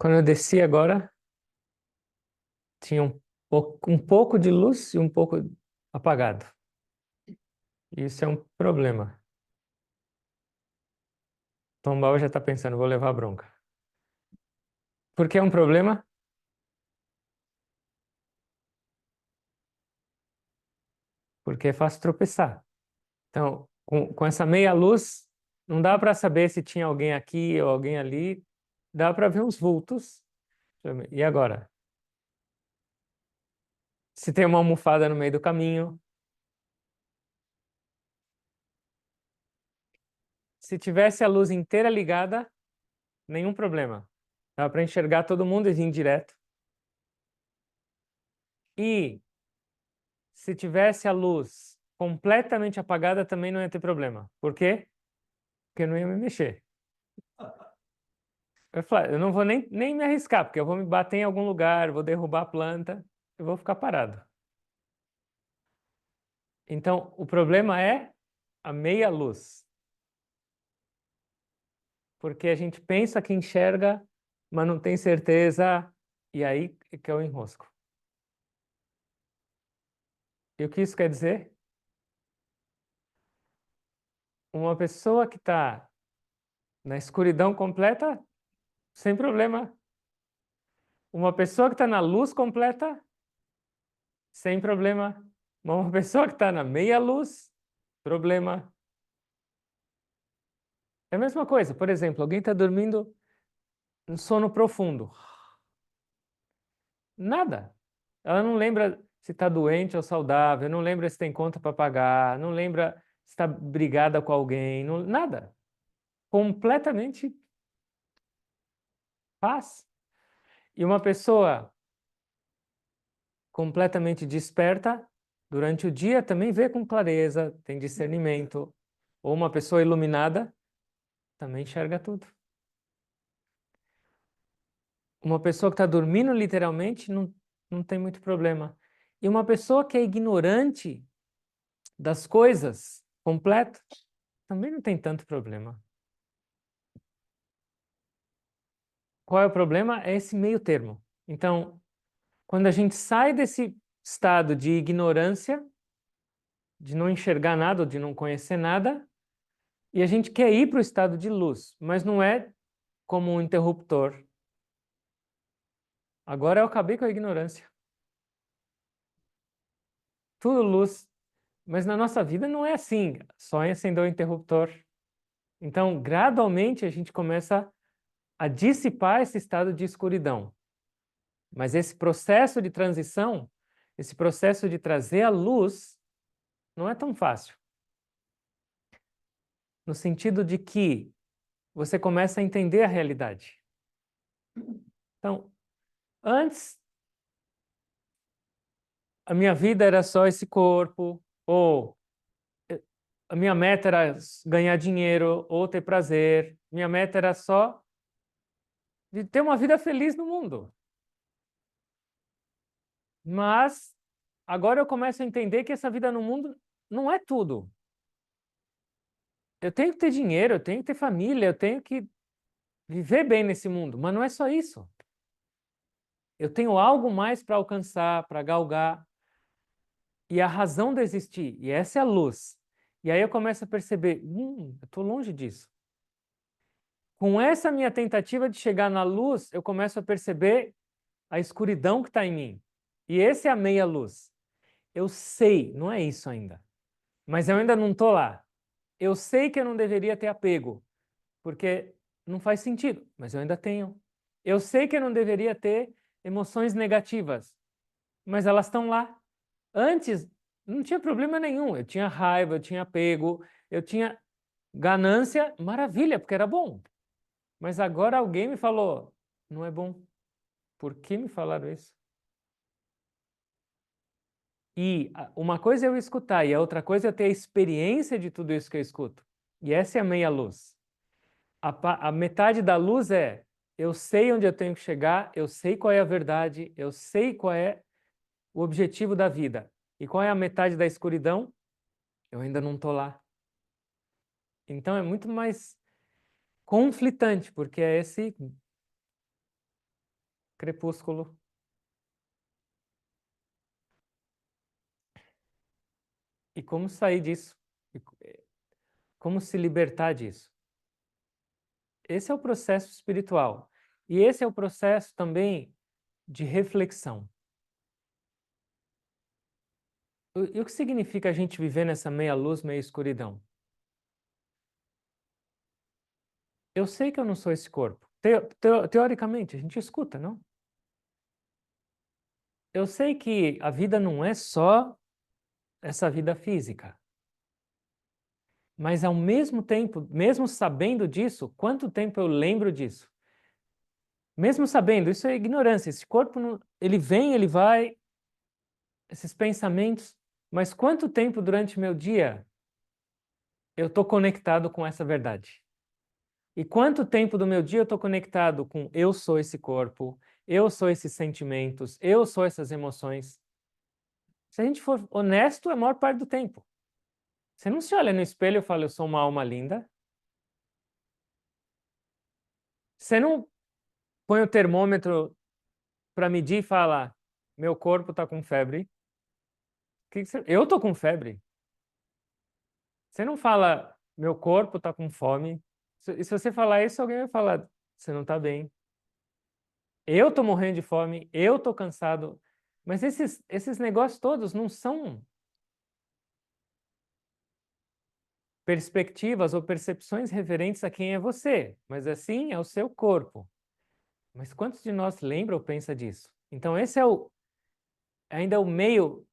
Quando eu desci agora, tinha um pouco de luz e um pouco apagado. Isso é um problema. Tom Bauer já está pensando, vou levar bronca. Por que é um problema? Porque é fácil tropeçar. Então, com essa meia luz, não dá para saber se tinha alguém aqui ou alguém ali. Dá para ver uns vultos. E agora? Se tem uma almofada no meio do caminho. Se tivesse a luz inteira ligada, nenhum problema. Dá para enxergar todo mundo e vir direto. E se tivesse a luz completamente apagada, também não ia ter problema. Por quê? Porque eu não ia me mexer. Eu não vou nem me arriscar, porque eu vou me bater em algum lugar, vou derrubar a planta, eu vou ficar parado. Então, o problema é a meia luz. Porque a gente pensa que enxerga, mas não tem certeza, e aí que é o enrosco. E o que isso quer dizer? Uma pessoa que está na escuridão completa, sem problema. Uma pessoa que está na luz completa, sem problema. Uma pessoa que está na meia luz, problema. É a mesma coisa. Por exemplo, alguém está dormindo em sono profundo. Nada. Ela não lembra se está doente ou saudável, não lembra se tem conta para pagar, não lembra se está brigada com alguém, nada. Completamente paz. E uma pessoa completamente desperta durante o dia também vê com clareza, tem discernimento. Ou uma pessoa iluminada também enxerga tudo. Uma pessoa que está dormindo literalmente não tem muito problema. E uma pessoa que é ignorante das coisas, completo, também não tem tanto problema. Qual é o problema? É esse meio termo. Então, quando a gente sai desse estado de ignorância, de não enxergar nada, ou de não conhecer nada, e a gente quer ir para o estado de luz, mas não é como um interruptor. Agora eu acabei com a ignorância. Tudo luz. Mas na nossa vida não é assim, só em acender o interruptor. Então, gradualmente, a gente começa a dissipar esse estado de escuridão. Mas esse processo de transição, esse processo de trazer a luz, não é tão fácil. No sentido de que você começa a entender a realidade. Então, antes, a minha vida era só esse corpo, ou a minha meta era ganhar dinheiro, ou ter prazer. Minha meta era só de ter uma vida feliz no mundo. Mas agora eu começo a entender que essa vida no mundo não é tudo. Eu tenho que ter dinheiro, eu tenho que ter família, eu tenho que viver bem nesse mundo, mas não é só isso. Eu tenho algo mais para alcançar, para galgar, e a razão de existir, e essa é a luz. E aí eu começo a perceber, eu estou longe disso. Com essa minha tentativa de chegar na luz, eu começo a perceber a escuridão que está em mim. E essa é a meia luz. Eu sei, não é isso ainda, mas eu ainda não estou lá. Eu sei que eu não deveria ter apego, porque não faz sentido, mas eu ainda tenho. Eu sei que eu não deveria ter emoções negativas, mas elas estão lá. Antes não tinha problema nenhum. Eu tinha raiva, eu tinha apego, eu tinha ganância, maravilha, porque era bom. Mas agora alguém me falou, não é bom. Por que me falaram isso? E uma coisa é eu escutar, e a outra coisa é eu ter a experiência de tudo isso que eu escuto. E essa é a meia luz. A metade da luz é eu sei onde eu tenho que chegar, eu sei qual é a verdade, eu sei qual é o objetivo da vida. E qual é a metade da escuridão? Eu ainda não estou lá. Então é muito mais conflitante, porque é esse crepúsculo. E como sair disso? E como se libertar disso? Esse é o processo espiritual. E esse é o processo também de reflexão. E o que significa a gente viver nessa meia luz, meia escuridão? Eu sei que eu não sou esse corpo. Teoricamente, a gente escuta, não? Eu sei que a vida não é só essa vida física. Mas ao mesmo tempo, mesmo sabendo disso, quanto tempo eu lembro disso? Mesmo sabendo, isso é ignorância. Esse corpo, ele vem, ele vai, esses pensamentos, mas quanto tempo durante meu dia eu estou conectado com essa verdade? E quanto tempo do meu dia eu estou conectado com eu sou esse corpo, eu sou esses sentimentos, eu sou essas emoções? Se a gente for honesto, é a maior parte do tempo. Você não se olha no espelho e fala, eu sou uma alma linda. Você não põe o termômetro para medir e fala, meu corpo está com febre. Eu estou com febre. Você não fala, meu corpo está com fome. E se você falar isso, alguém vai falar, você não está bem. Eu estou morrendo de fome, eu estou cansado. Mas esses negócios todos não são perspectivas ou percepções referentes a quem é você, mas assim é o seu corpo. Mas quantos de nós lembra ou pensa disso? Então esse é ainda o meio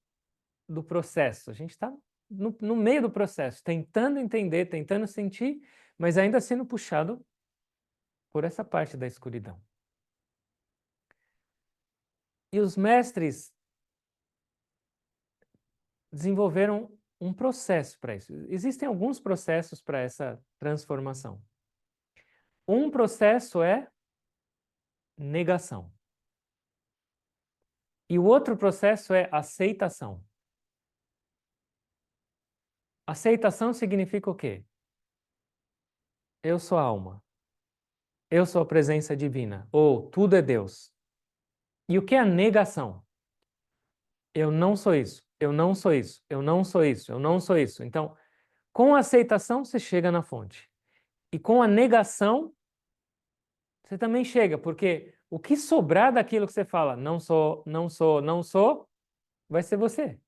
do processo. A gente está no meio do processo, tentando entender, tentando sentir, mas ainda sendo puxado por essa parte da escuridão. E os mestres desenvolveram um processo para isso. Existem alguns processos para essa transformação. Um processo é negação. E o outro processo é aceitação. Aceitação significa o quê? Eu sou a alma. Eu sou a presença divina. Ou tudo é Deus. E o que é a negação? Eu não sou isso. Eu não sou isso. Eu não sou isso. Eu não sou isso. Então, com a aceitação, você chega na fonte. E com a negação, você também chega, porque o que sobrar daquilo que você fala, não sou, não sou, não sou, vai ser você.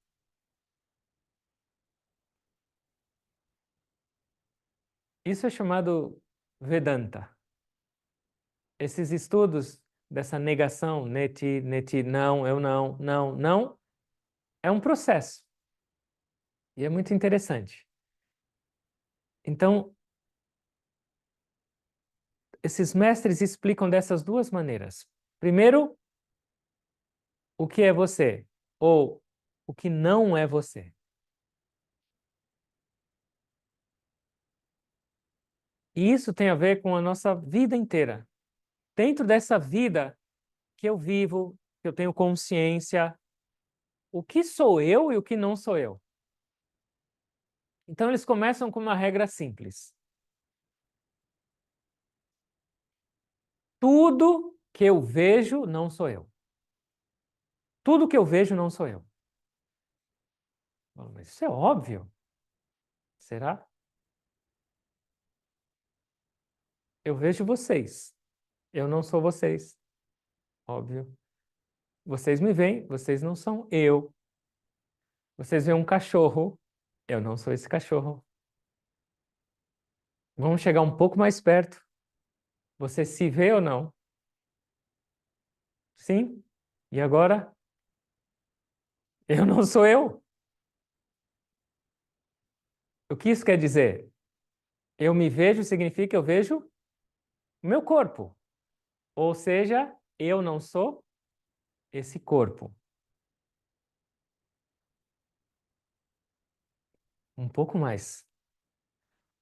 Isso é chamado Vedanta. Esses estudos dessa negação, neti, neti, não, eu não, não, não, é um processo. E é muito interessante. Então, esses mestres explicam dessas duas maneiras. Primeiro, o que é você, ou o que não é você. E isso tem a ver com a nossa vida inteira. Dentro dessa vida que eu vivo, que eu tenho consciência, o que sou eu e o que não sou eu. Então eles começam com uma regra simples. Tudo que eu vejo não sou eu. Tudo que eu vejo não sou eu. Mas isso é óbvio. Será? Eu vejo vocês. Eu não sou vocês. Óbvio. Vocês me veem, vocês não são eu. Vocês veem um cachorro. Eu não sou esse cachorro. Vamos chegar um pouco mais perto. Você se vê ou não? Sim. E agora? Eu não sou eu. O que isso quer dizer? Eu me vejo significa que eu vejo o meu corpo. Ou seja, eu não sou esse corpo. Um pouco mais.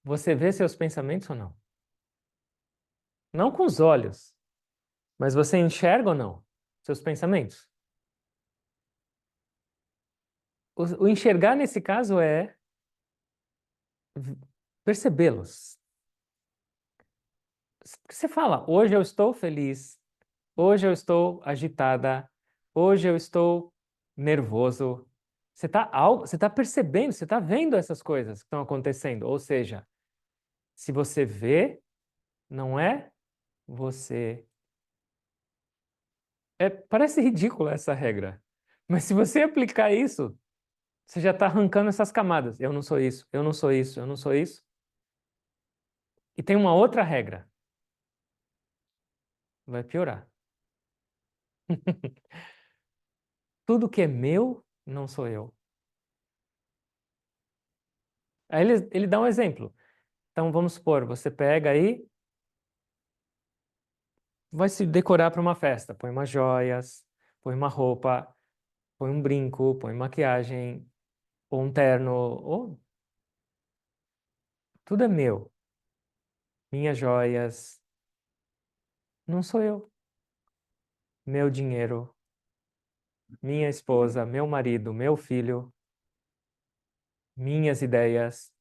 Você vê seus pensamentos ou não? Não com os olhos, mas você enxerga ou não seus pensamentos? O enxergar nesse caso é percebê-los. Você fala, hoje eu estou feliz, Hoje eu estou agitada. Hoje eu estou nervoso. Você tá percebendo, você está vendo essas coisas que estão acontecendo. Ou seja, se você vê, não é você. Parece ridícula essa regra. Mas se você aplicar isso, você já está arrancando essas camadas. Eu não sou isso, eu não sou isso, eu não sou isso. E tem uma outra regra. Vai piorar. Tudo que é meu, não sou eu. Aí ele dá um exemplo. Então vamos supor, você pega aí, vai se decorar para uma festa. Põe umas joias, põe uma roupa, põe um brinco, põe maquiagem, ou um terno, ou tudo é meu. Minhas joias, não sou eu. Meu dinheiro, minha esposa, meu marido, meu filho, minhas ideias,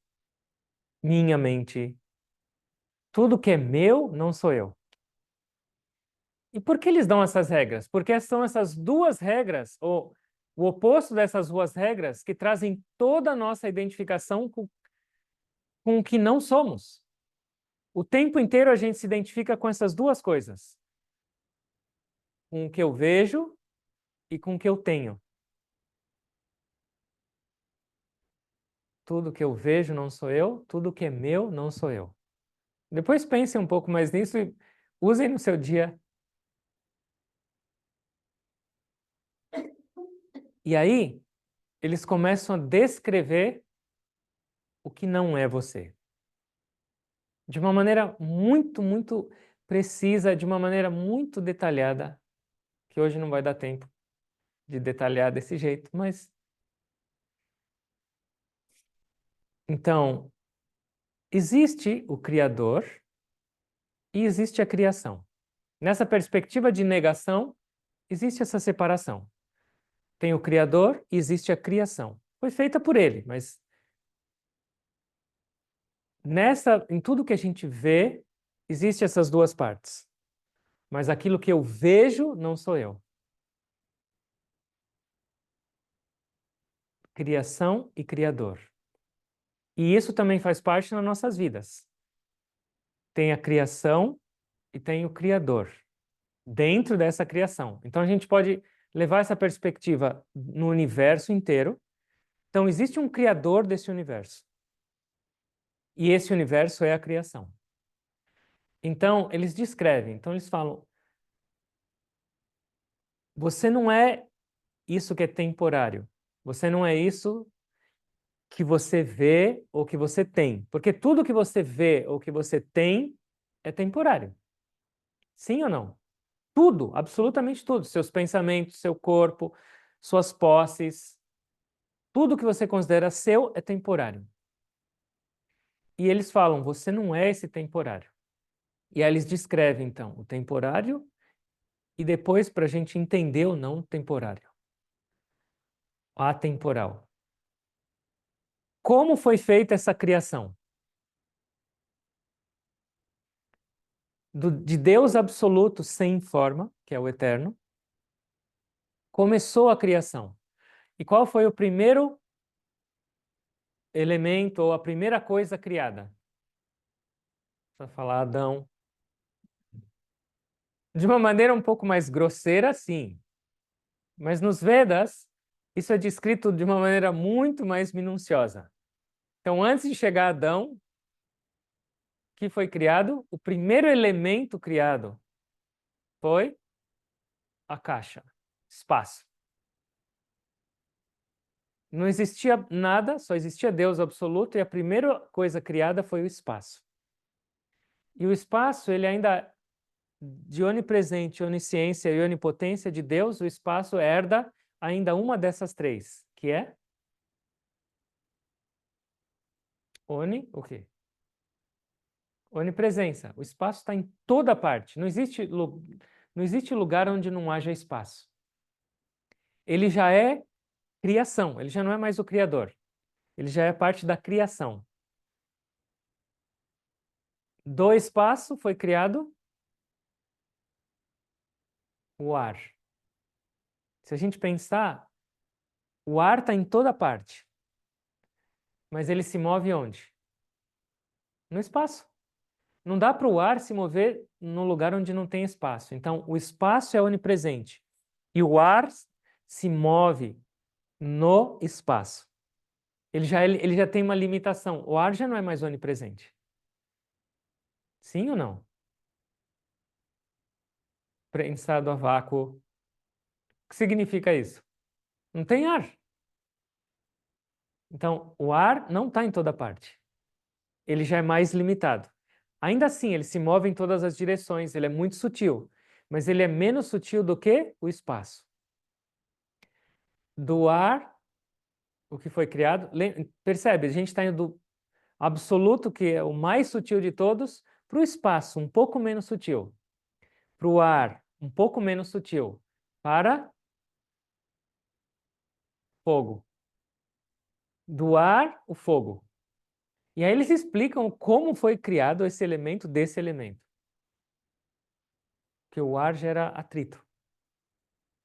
minha mente. Tudo que é meu, não sou eu. E por que eles dão essas regras? Porque são essas duas regras, ou o oposto dessas duas regras, que trazem toda a nossa identificação com o que não somos. O tempo inteiro a gente se identifica com essas duas coisas: com o que eu vejo e com o que eu tenho. Tudo que eu vejo não sou eu, tudo que é meu não sou eu. Depois pensem um pouco mais nisso e usem no seu dia. E aí, eles começam a descrever o que não é você. De uma maneira muito, muito precisa, de uma maneira muito detalhada, que hoje não vai dar tempo de detalhar desse jeito, mas então existe o Criador e existe a criação. Nessa perspectiva de negação, existe essa separação. Tem o Criador e existe a criação. Foi feita por ele, mas em tudo que a gente vê, existe essas duas partes. Mas aquilo que eu vejo não sou eu. Criação e Criador. E isso também faz parte nas nossas vidas. Tem a criação e tem o Criador dentro dessa criação. Então a gente pode levar essa perspectiva no universo inteiro. Então existe um Criador desse universo. E esse universo é a criação. Então eles descrevem, então eles falam: você não é isso que é temporário. Você não é isso que você vê ou que você tem. Porque tudo que você vê ou que você tem é temporário. Sim ou não? Tudo, absolutamente tudo. Seus pensamentos, seu corpo, suas posses, tudo que você considera seu é temporário. E eles falam: você não é esse temporário. E aí eles descrevem, então, o temporário e depois, para a gente entender o não temporário, atemporal. Como foi feita essa criação? De Deus absoluto sem forma, que é o eterno, começou a criação. E qual foi o primeiro elemento ou a primeira coisa criada? Para falar Adão. De uma maneira um pouco mais grosseira, sim. Mas nos Vedas, isso é descrito de uma maneira muito mais minuciosa. Então, antes de chegar a Adão, que foi criado? O primeiro elemento criado foi a caixa, espaço. Não existia nada, só existia Deus absoluto, e a primeira coisa criada foi o espaço. E o espaço, ele ainda, de onipresente, onisciência e onipotência de Deus, o espaço herda ainda uma dessas três, que é o quê? Onipresença. O espaço está em toda parte. Não existe lugar onde não haja espaço. Ele já é criação, ele já não é mais o criador. Ele já é parte da criação. Do espaço foi criado o ar. Se a gente pensar, o ar está em toda parte, mas ele se move onde? No espaço. Não dá para o ar se mover num lugar onde não tem espaço. Então, o espaço é onipresente e o ar se move no espaço. Ele já tem uma limitação. O ar já não é mais onipresente. Sim ou não? Prensado a vácuo. O que significa isso? Não tem ar. Então, o ar não está em toda parte. Ele já é mais limitado. Ainda assim, ele se move em todas as direções, ele é muito sutil, mas ele é menos sutil do que o espaço. Do ar, o que foi criado, percebe? A gente está indo do absoluto, que é o mais sutil de todos, para o espaço, um pouco menos sutil. Para o ar, um pouco menos sutil. Para fogo. Do ar, o fogo. E aí eles explicam como foi criado esse elemento desse elemento. Que o ar gera atrito.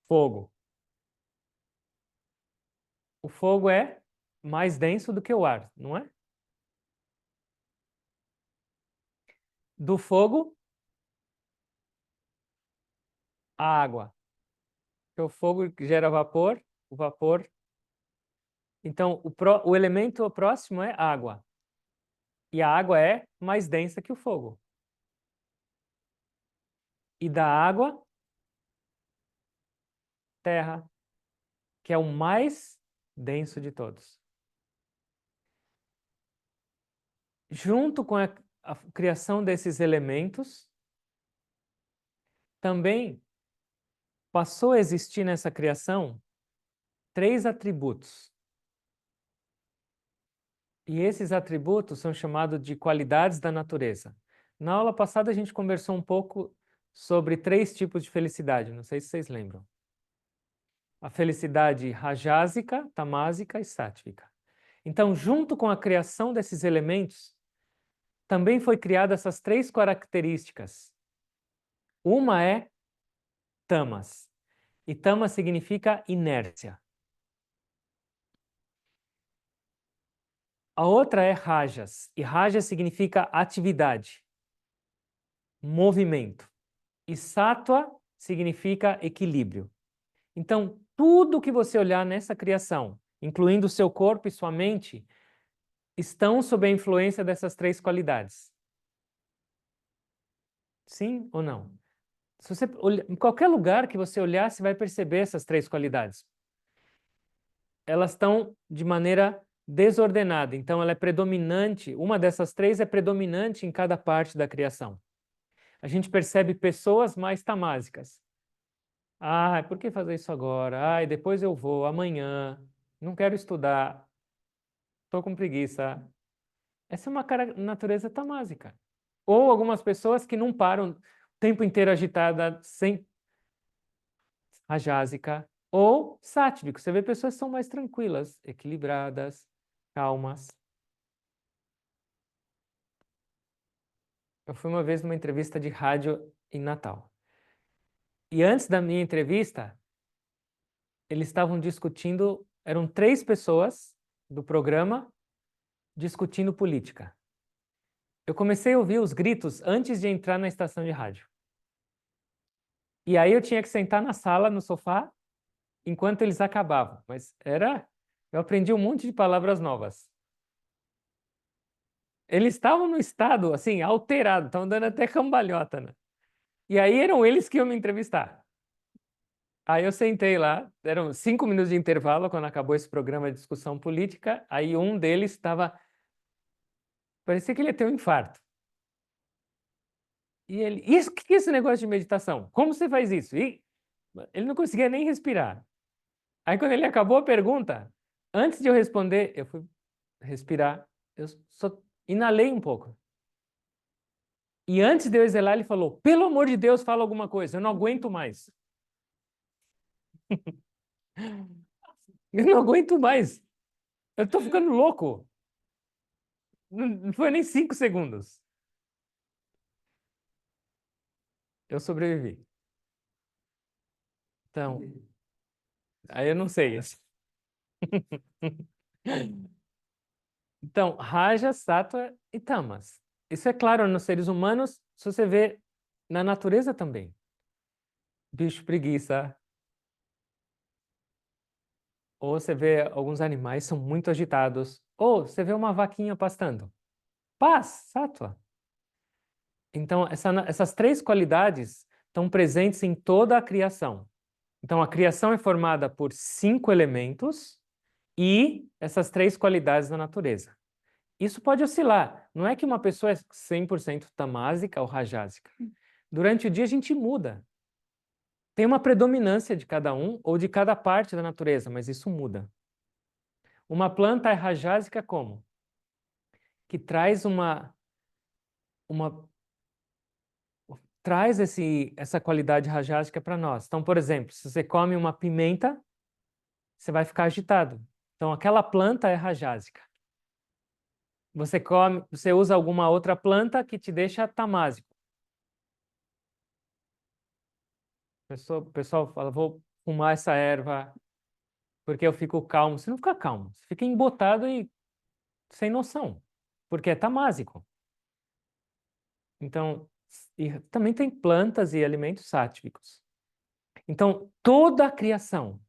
Fogo. O fogo é mais denso do que o ar, não é? Do fogo, a água. Porque o fogo gera vapor, o vapor. Então, o elemento próximo é água. E a água é mais densa que o fogo. E da água, terra, que é o mais denso de todos. Junto com a criação desses elementos, também passou a existir nessa criação três atributos. E esses atributos são chamados de qualidades da natureza. Na aula passada a gente conversou um pouco sobre três tipos de felicidade, não sei se vocês lembram. A felicidade rajásica, tamásica e sátvica. Então, junto com a criação desses elementos, também foi criada essas três características. Uma é tamas, e tamas significa inércia. A outra é rajas, e rajas significa atividade, movimento. E sattva significa equilíbrio. Então, tudo que você olhar nessa criação, incluindo o seu corpo e sua mente, estão sob a influência dessas três qualidades. Sim ou não? Se você em qualquer lugar que você olhar, você vai perceber essas três qualidades. Elas estão de maneira desordenada, então ela é predominante, uma dessas três é predominante em cada parte da criação. A gente percebe pessoas mais tamásicas. Ai, por que fazer isso agora? Ai, depois eu vou, amanhã. Não quero estudar. Estou com preguiça. Essa é uma natureza tamásica. Ou algumas pessoas que não param o tempo inteiro agitada, sem rajásica. Ou sátivico. Você vê pessoas que são mais tranquilas, equilibradas, calmas. Eu fui uma vez numa entrevista de rádio em Natal. E antes da minha entrevista, eles estavam discutindo, eram três pessoas do programa discutindo política. Eu comecei a ouvir os gritos antes de entrar na estação de rádio. E aí eu tinha que sentar na sala, no sofá, enquanto eles acabavam. Mas eu aprendi um monte de palavras novas. Eles estavam no estado, assim, alterado, estavam dando até cambalhota, né? E aí eram eles que iam me entrevistar. Aí eu sentei lá, eram 5 minutos de intervalo quando acabou esse programa de discussão política. Aí um deles estava. Parecia que ele ia ter um infarto. E ele. Isso, o que é esse negócio de meditação? Como você faz isso? E ele não conseguia nem respirar. Aí quando ele acabou a pergunta, antes de eu responder, eu fui respirar, eu só inalei um pouco. E antes de eu exalar, ele falou: pelo amor de Deus, fala alguma coisa, eu não aguento mais. Eu não aguento mais. Eu tô ficando louco. Não foi nem 5 segundos. Eu sobrevivi. Então, aí eu não sei. Então, Raja, Sattva e Tamas. Isso é claro nos seres humanos, se você vê na natureza também. Bicho preguiça. Ou você vê alguns animais são muito agitados. Ou você vê uma vaquinha pastando. Paz, Sattva. Então, essas três qualidades estão presentes em toda a criação. Então, a criação é formada por 5 elementos e essas três qualidades da natureza. Isso pode oscilar. Não é que uma pessoa é 100% tamásica ou rajásica. Durante o dia a gente muda. Tem uma predominância de cada um ou de cada parte da natureza, mas isso muda. Uma planta é rajásica como? Que traz uma traz essa qualidade rajásica para nós. Então, por exemplo, se você come uma pimenta, você vai ficar agitado. Então, aquela planta é rajásica. Você usa alguma outra planta que te deixa tamásico. O pessoal fala, vou fumar essa erva porque eu fico calmo. Você não fica calmo, você fica embotado e sem noção, porque é tamásico. Então, e também tem plantas e alimentos sáttvicos. Então, toda a criação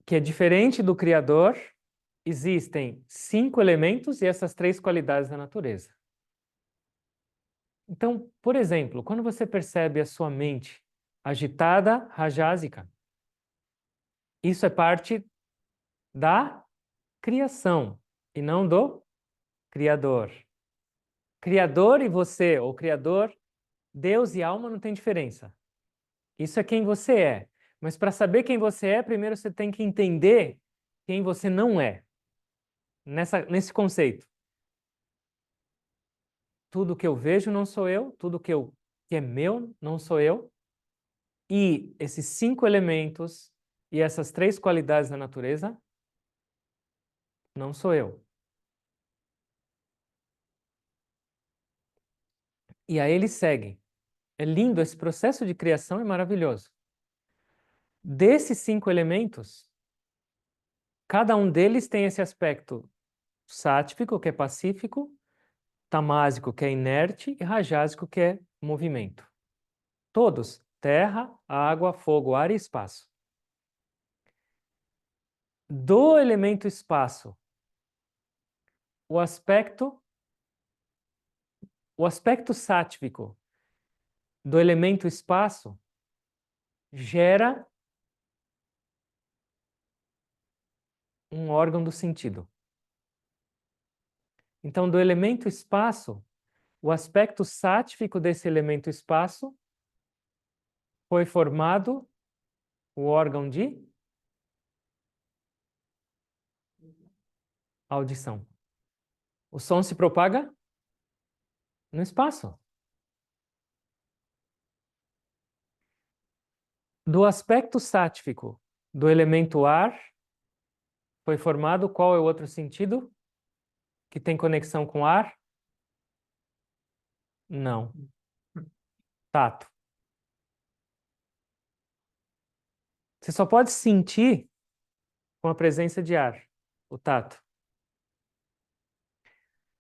que é diferente do Criador, existem 5 elementos e essas 3 qualidades da natureza. Então, por exemplo, quando você percebe a sua mente agitada, rajásica, isso é parte da criação e não do Criador. Criador e você, ou Criador, Deus e alma não tem diferença. Isso é quem você é. Mas para saber quem você é, primeiro você tem que entender quem você não é. Nesse conceito. Tudo que eu vejo não sou eu, tudo que é meu não sou eu. E esses 5 elementos e essas 3 qualidades da natureza não sou eu. E aí ele segue. É lindo, esse processo de criação é maravilhoso. Desses 5 elementos, cada um deles tem esse aspecto sátvico, que é pacífico, tamásico, que é inerte, e rajásico, que é movimento. Todos, terra, água, fogo, ar e espaço. Do elemento espaço, o aspecto sátvico do elemento espaço gera um órgão do sentido. Então, do elemento espaço, o aspecto sátvico desse elemento espaço foi formado o órgão de audição. O som se propaga no espaço. Do aspecto sátvico do elemento ar foi formado qual é o outro sentido que tem conexão com ar? Não. Tato. Você só pode sentir com a presença de ar, o tato.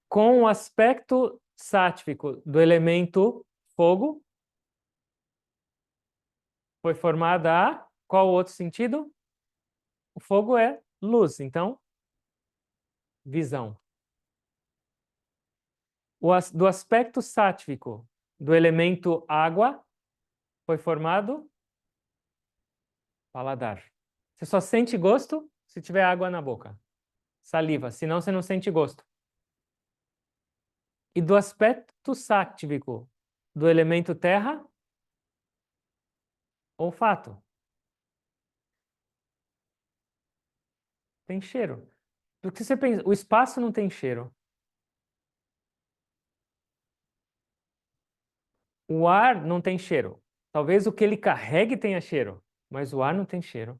Com o aspecto sátvico do elemento fogo, foi formada a qual o outro sentido? O fogo é luz, então, visão. Do aspecto sátvico do elemento água, foi formado paladar. Você só sente gosto se tiver água na boca. Saliva, senão você não sente gosto. E do aspecto sátvico do elemento terra, olfato. Tem cheiro. Porque você pensa, o espaço não tem cheiro. O ar não tem cheiro. Talvez o que ele carregue tenha cheiro, mas o ar não tem cheiro.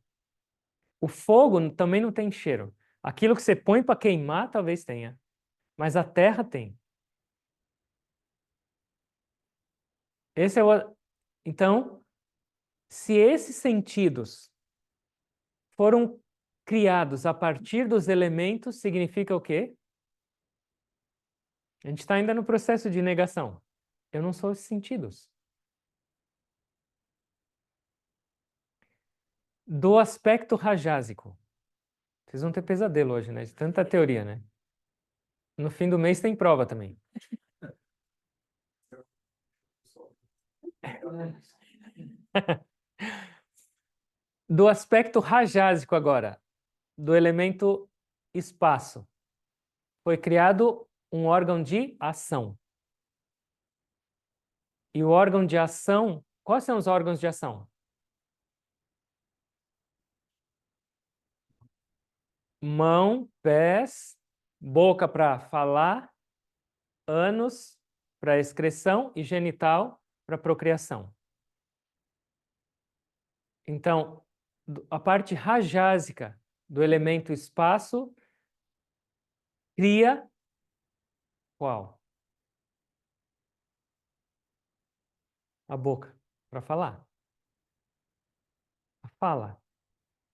O fogo também não tem cheiro. Aquilo que você põe para queimar talvez tenha, mas a terra tem. Esse é o. Então, Se esses sentidos foram criados a partir dos elementos, significa o quê? A gente está ainda no processo de negação. Eu não sou esses sentidos. Do aspecto rajásico. Vocês vão ter pesadelo hoje, né? De tanta teoria, né? No fim do mês tem prova também. Do aspecto rajásico agora, do elemento espaço, foi criado um órgão de ação. E o órgão de ação, quais são os órgãos de ação? Mão, pés, boca para falar, ânus para excreção e genital para procriação. Então, a parte rajásica do elemento espaço cria qual? A boca para falar. A fala.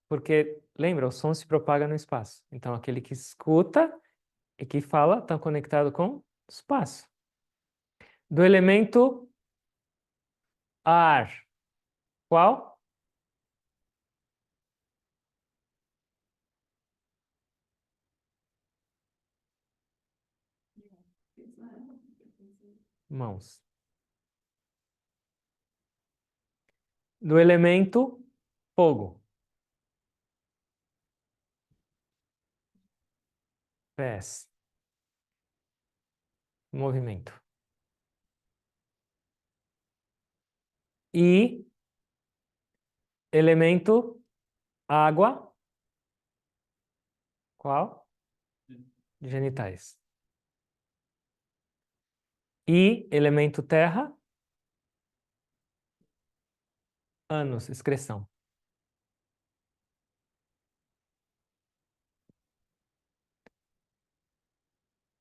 Porque, lembra, o som se propaga no espaço. Então, aquele que escuta e que fala está conectado com o espaço. Do elemento ar, qual? Mãos. Do elemento fogo, pés. Movimento. E elemento água, qual? Genitais. E elemento terra, ânus, excreção.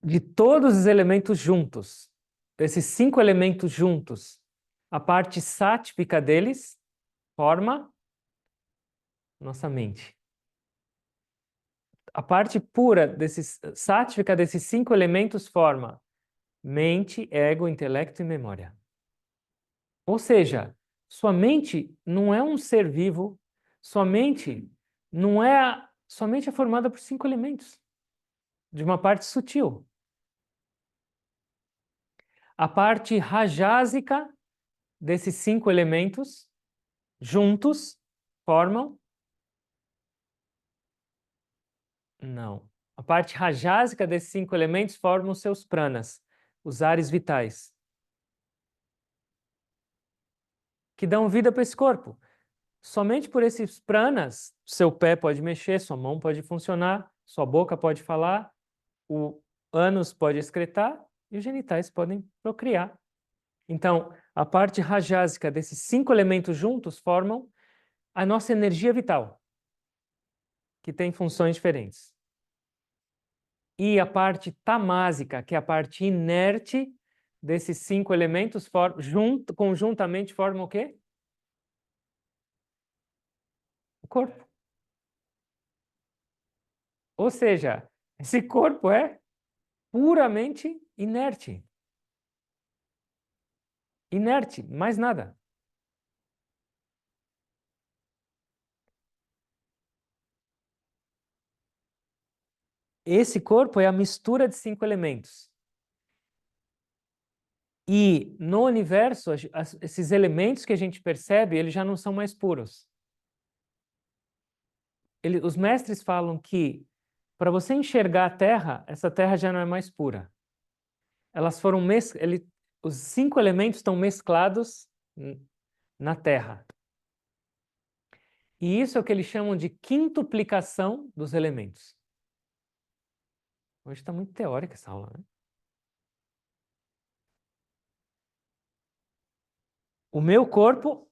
De todos os elementos juntos, esses 5 elementos juntos, a parte sátrica deles forma nossa mente. A parte pura sátrica desses 5 elementos forma mente, ego, intelecto e memória. Ou seja, sua mente não é um ser vivo, sua mente não é... Sua mente é formada por 5 elementos, de uma parte sutil. A parte rajásica desses 5 elementos, juntos, formam... Não. A parte rajásica desses 5 elementos formam os seus pranas, os ares vitais, que dão vida para esse corpo. Somente por esses pranas, seu pé pode mexer, sua mão pode funcionar, sua boca pode falar, o ânus pode excretar e os genitais podem procriar. Então, a parte rajásica desses 5 elementos juntos formam a nossa energia vital, que tem funções diferentes. E a parte tamásica, que é a parte inerte desses 5 elementos, conjuntamente formam o quê? O corpo. Ou seja, esse corpo é puramente inerte. Inerte, mais nada. Esse corpo é a mistura de 5 elementos. E no universo, esses elementos que a gente percebe, eles já não são mais puros. Os mestres falam que para você enxergar a Terra, essa Terra já não é mais pura. Elas foram os 5 elementos estão mesclados na Terra. E isso é o que eles chamam de quintuplicação dos elementos. Hoje está muito teórica essa aula, né? O meu corpo...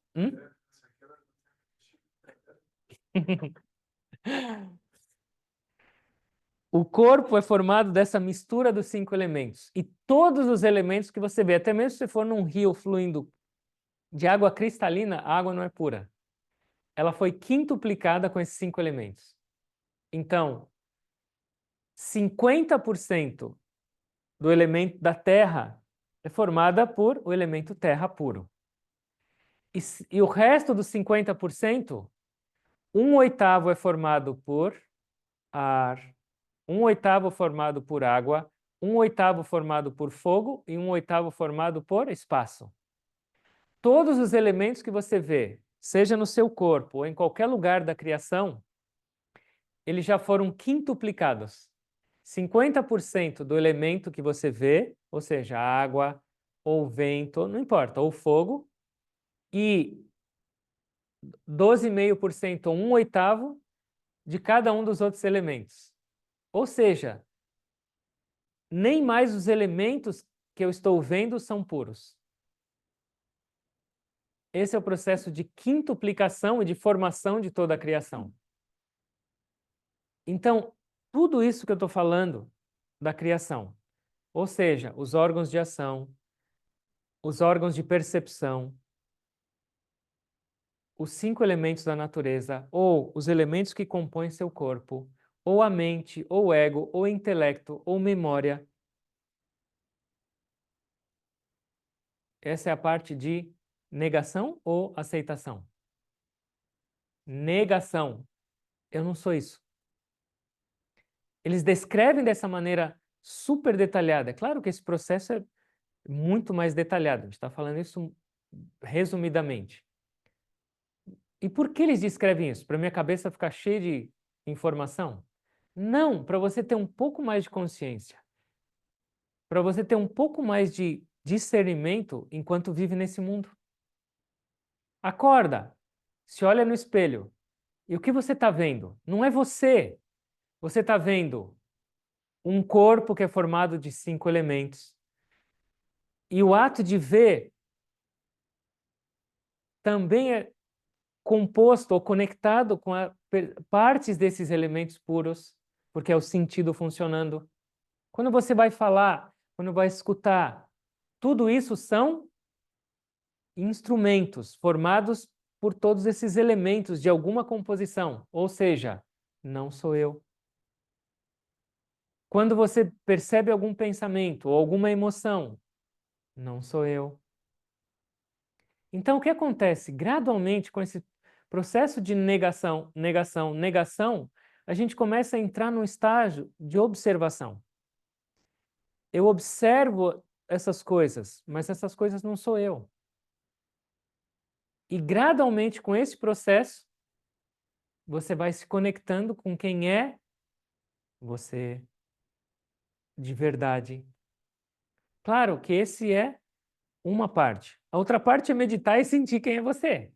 O corpo é formado dessa mistura dos 5 elementos. E todos os elementos que você vê, até mesmo se for num rio fluindo de água cristalina, a água não é pura. ela foi quintuplicada com esses 5 elementos. Então, 50% do elemento da Terra é formada por o elemento terra puro. E o resto dos 50%, 1/8 é formado por ar, 1/8 formado por água, 1/8 formado por fogo e 1/8 formado por espaço. Todos os elementos que você vê, seja no seu corpo ou em qualquer lugar da criação, eles já foram quintuplicados. 50% do elemento que você vê, ou seja, água ou vento, não importa, ou fogo, e 12,5% ou 1/8 de cada um dos outros elementos. Ou seja, nem mais os elementos que eu estou vendo são puros. Esse é o processo de quintuplicação e de formação de toda a criação. Então, tudo isso que eu estou falando da criação, ou seja, os órgãos de ação, os órgãos de percepção, os 5 elementos da natureza, ou os elementos que compõem seu corpo, ou a mente, ou o ego, ou o intelecto, ou memória. Essa é a parte de negação ou aceitação? Negação. Eu não sou isso. Eles descrevem dessa maneira super detalhada. É claro que esse processo é muito mais detalhado. A gente está falando isso resumidamente. E por que eles descrevem isso? Para minha cabeça ficar cheia de informação? Não, para você ter um pouco mais de consciência. Para você ter um pouco mais de discernimento enquanto vive nesse mundo. Acorda, se olha no espelho. E o que você está vendo? Não é você. Você está vendo um corpo que é formado de 5 elementos. E o ato de ver também é composto ou conectado com partes desses elementos puros, porque é o sentido funcionando. Quando você vai falar, quando vai escutar, tudo isso são instrumentos formados por todos esses elementos de alguma composição, ou seja, não sou eu. Quando você percebe algum pensamento ou alguma emoção, não sou eu. Então, o que acontece? Gradualmente, com esse processo de negação, negação, negação, a gente começa a entrar num estágio de observação. Eu observo essas coisas, mas essas coisas não sou eu. E gradualmente, com esse processo, você vai se conectando com quem é você de verdade. Claro que esse é uma parte. A outra parte é meditar e sentir quem é você.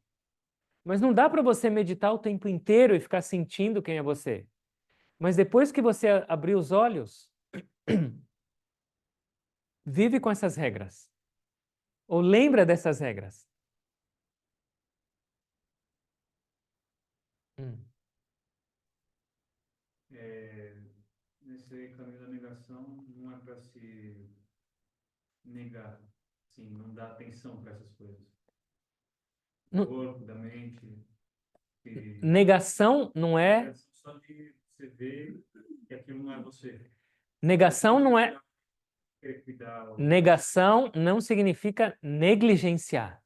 Mas não dá para você meditar o tempo inteiro e ficar sentindo quem é você. Mas depois que você abrir os olhos, vive com essas regras. Ou lembra dessas regras. Hum. Nesse caminho da negação, não é para se negar, sim, não dá atenção para essas coisas. Do corpo, da mente. Negação não é. Só de você ver que aquilo não é você. Negação não é. Negação não significa negligenciar.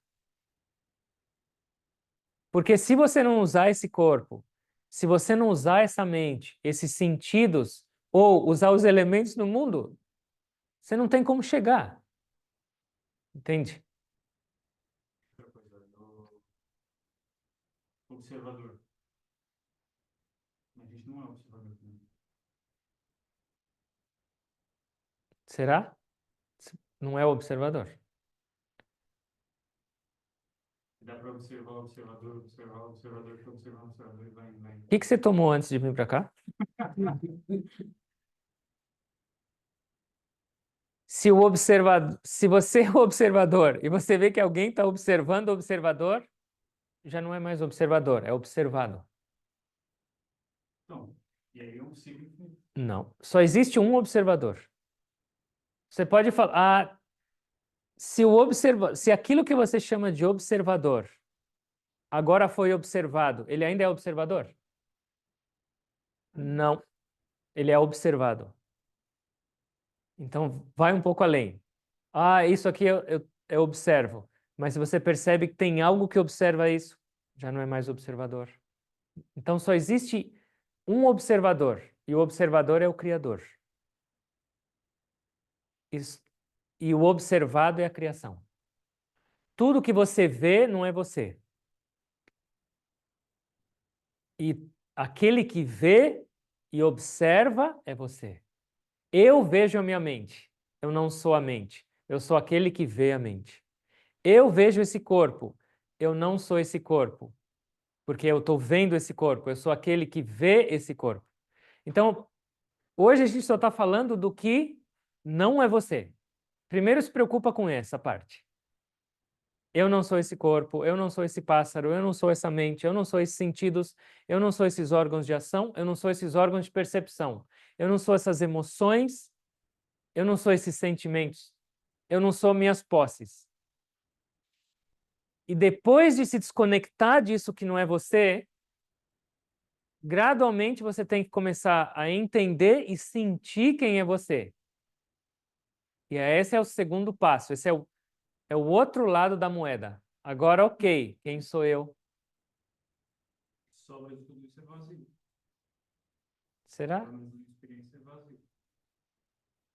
Porque se você não usar esse corpo, se você não usar essa mente, esses sentidos, ou usar os elementos no mundo, você não tem como chegar. Entende? Outra coisa, observador. A gente não é observador. Né? Será? Não é o observador. Dá para observar o observador, observar o observador, observar o observador e vai. O que você tomou antes de vir para cá? Se você é o observador e você vê que alguém está observando o observador, já não é mais observador, é observado. Então, e aí é um ciclo. Não, só existe um observador. Você pode falar, se aquilo que você chama de observador agora foi observado, ele ainda é observador? Não, ele é observado. Então, vai um pouco além. Ah, isso aqui eu observo. Mas se você percebe que tem algo que observa isso, já não é mais observador. Então, só existe um observador, e o observador é o Criador. E o observado é a criação. Tudo que você vê não é você. E aquele que vê e observa é você. Eu vejo a minha mente. Eu não sou a mente. Eu sou aquele que vê a mente. Eu vejo esse corpo. Eu não sou esse corpo, porque eu estou vendo esse corpo. Eu sou aquele que vê esse corpo. Então, hoje a gente só está falando do que não é você. Primeiro se preocupa com essa parte. Eu não sou esse corpo, eu não sou esse pássaro, eu não sou essa mente, eu não sou esses sentidos, eu não sou esses órgãos de ação, eu não sou esses órgãos de percepção, eu não sou essas emoções, eu não sou esses sentimentos, eu não sou minhas posses. E depois de se desconectar disso que não é você, gradualmente você tem que começar a entender e sentir quem é você. E esse é o segundo passo, esse é o outro lado da moeda. Agora, ok, quem sou eu? Sobra de tudo isso é vazio. Será? Pelo menos na experiência é vazio.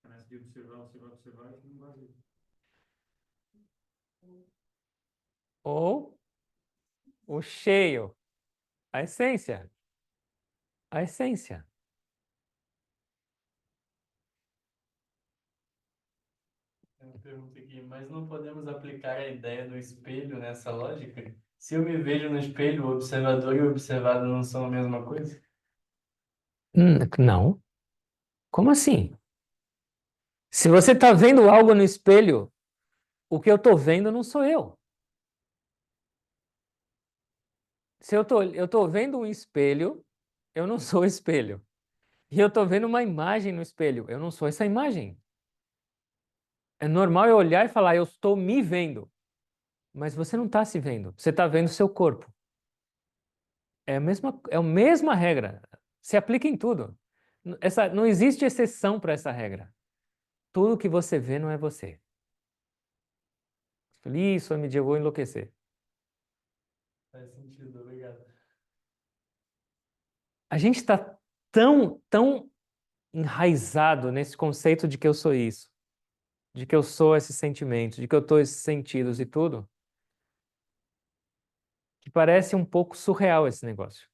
Parece de observar, observar, observar e não vazio. Ou o cheio, a essência, a essência. Eu pergunto aqui, mas não podemos aplicar a ideia do espelho nessa lógica? Se eu me vejo no espelho, o observador e o observado não são a mesma coisa? Não. Como assim? Se você está vendo algo no espelho, o que eu estou vendo não sou eu. Se eu tô vendo um espelho, eu não sou o espelho. E eu estou vendo uma imagem no espelho, eu não sou essa imagem. É normal eu olhar e falar, eu estou me vendo. Mas você não está se vendo, você está vendo o seu corpo. É a mesma regra. Se aplica em tudo. Não existe exceção para essa regra. Tudo que você vê não é você. Isso, eu vou enlouquecer. Faz sentido, obrigado. A gente está tão enraizado nesse conceito de que eu sou isso, de que eu sou esses sentimentos, de que eu estou esses sentidos e tudo, que parece um pouco surreal esse negócio.